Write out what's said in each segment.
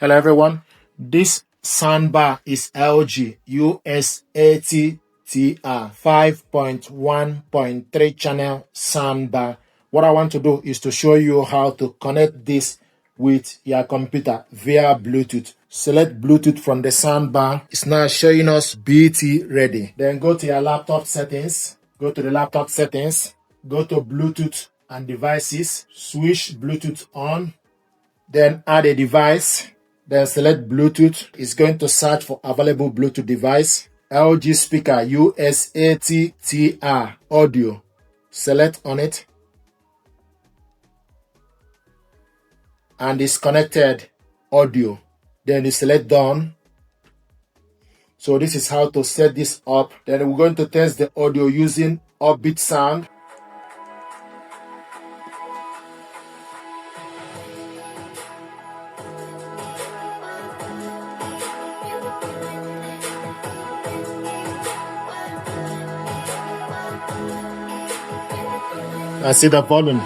Hello everyone, this soundbar is LG US80TR 5.1.3 channel soundbar. What I want to do is to show you how to connect this with your computer via Bluetooth. Select Bluetooth from the soundbar. It's now showing us BT ready. Then go to your laptop settings. Go to the laptop settings. Go to Bluetooth and devices. Switch Bluetooth on. Then add a device. Then select Bluetooth. It's going to search for available Bluetooth device. LG speaker US80TR audio. Select on it. And it's connected audio. Then you select done. So this is how to set this up. Then we're going to test the audio using upbeat sound. I see the volume.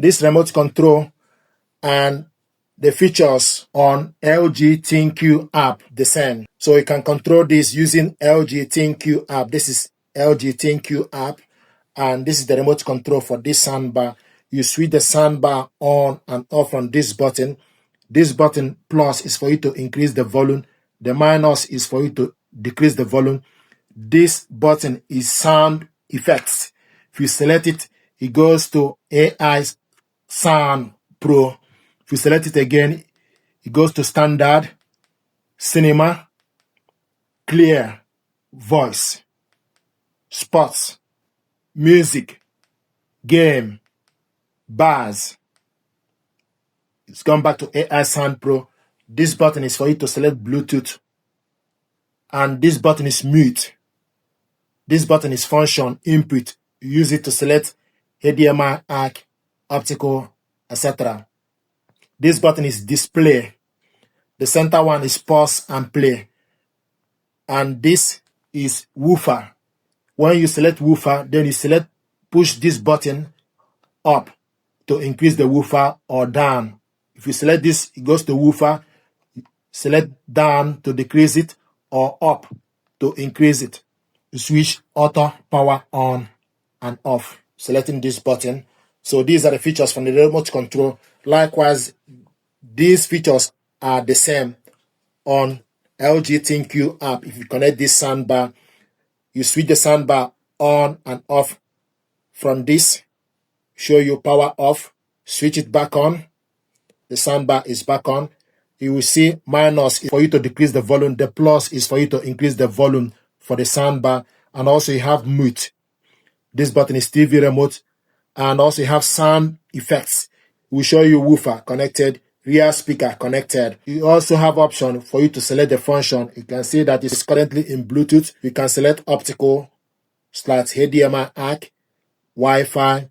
this remote control and the features on LG ThinQ app the same. So you can control this using LG ThinQ app. This is LG ThinQ app, and this is the remote control for this soundbar. You switch the soundbar on and off on this button. This button plus is for you to increase the volume. The minus is for you to decrease the volume. This button is sound effects. If you select it, it goes to AI Sound Pro. If you select it again, it goes to standard, cinema, clear, voice, sports, music, game, bars. It's gone back to AI Sound Pro. This button is for you to select Bluetooth, and this button is mute. This button is function input. You use it to select HDMI, ARC, optical, etc. This button is display. The center one is pause and play. And this is woofer. When you select woofer, then you push this button up to increase the woofer or down. If you select this, it goes to woofer. Select down to decrease it or up to increase it. You switch auto power on and off, selecting this button. So these are the features from the remote control. Likewise, these features are the same on LG ThinQ app. If you connect this soundbar, you switch the soundbar on and off from this. Show you power off, switch it back on. The soundbar is back on. You will see minus is for you to decrease the volume. The plus is for you to increase the volume for the soundbar. And also you have mute. This button is TV remote. And also you have sound effects. We'll show you woofer connected, rear speaker connected. You also have option for you to select the function. You can see that it's currently in Bluetooth. You can select optical / HDMI ARC, Wi-Fi,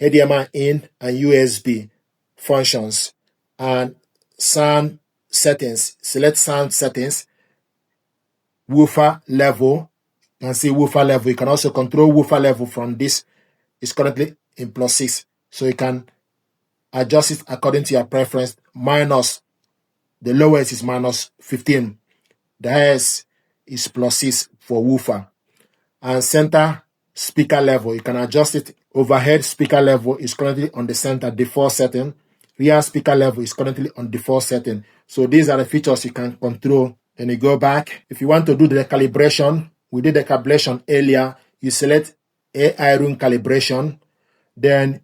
HDMI in, and USB functions. And sound settings. Select sound settings, woofer level. You can see woofer level. You can also control woofer level from this. It's currently in +6. So you can adjust it according to your preference. Minus, the lowest is -15. The highest is +6 for woofer. And center speaker level, you can adjust it. Overhead speaker level is currently on the center default setting. Rear speaker level is currently on default setting. So these are the features you can control. Then you go back. If you want to do the calibration, we did the calibration earlier. You select AI room calibration. Then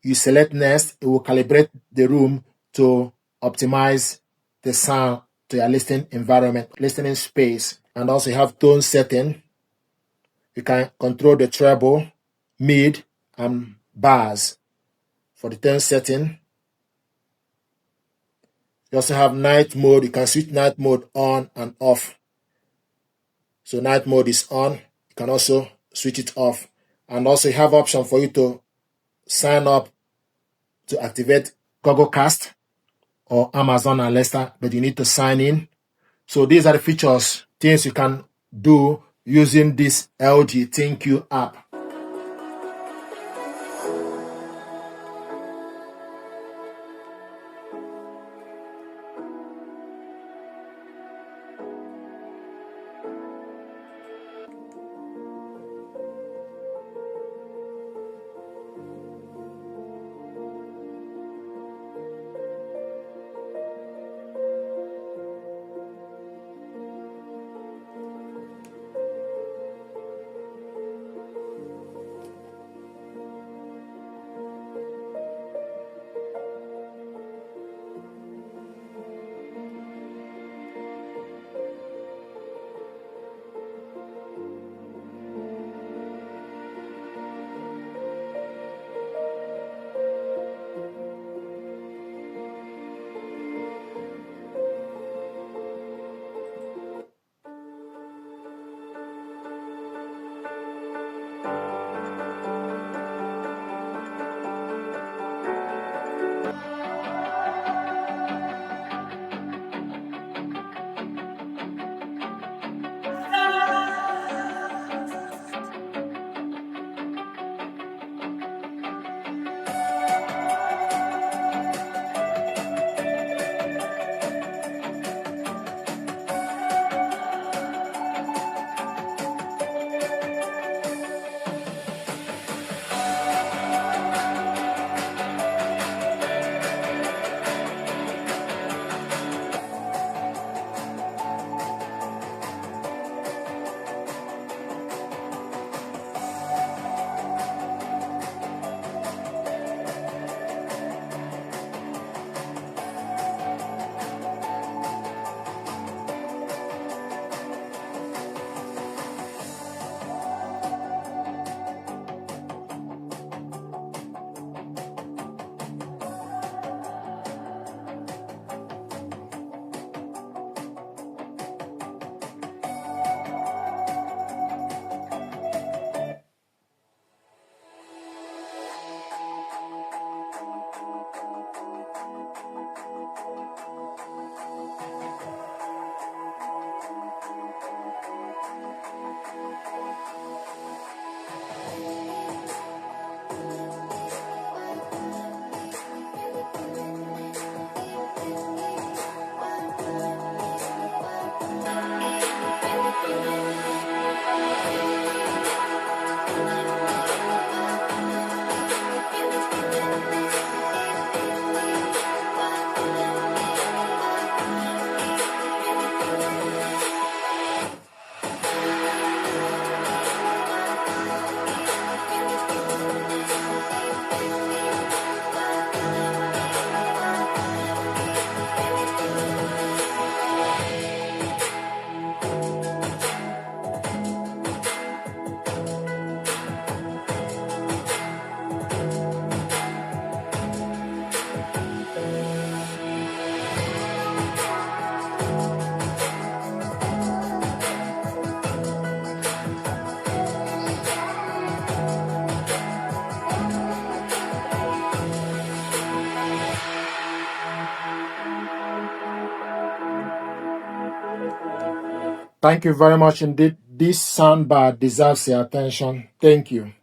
you select next. It will calibrate the room to optimize the sound to your listening environment, listening space. And also you have tone setting. You can control the treble, mid, and bass for the tone setting. You also have night mode. You can switch night mode on and off. So night mode is on. You can also switch it off. And also you have option for you to sign up to activate Google Cast or Amazon Alexa, but you need to sign in. So these are the features, things you can do using this LG ThinQ app. Thank you very much indeed. This soundbar deserves your attention. Thank you.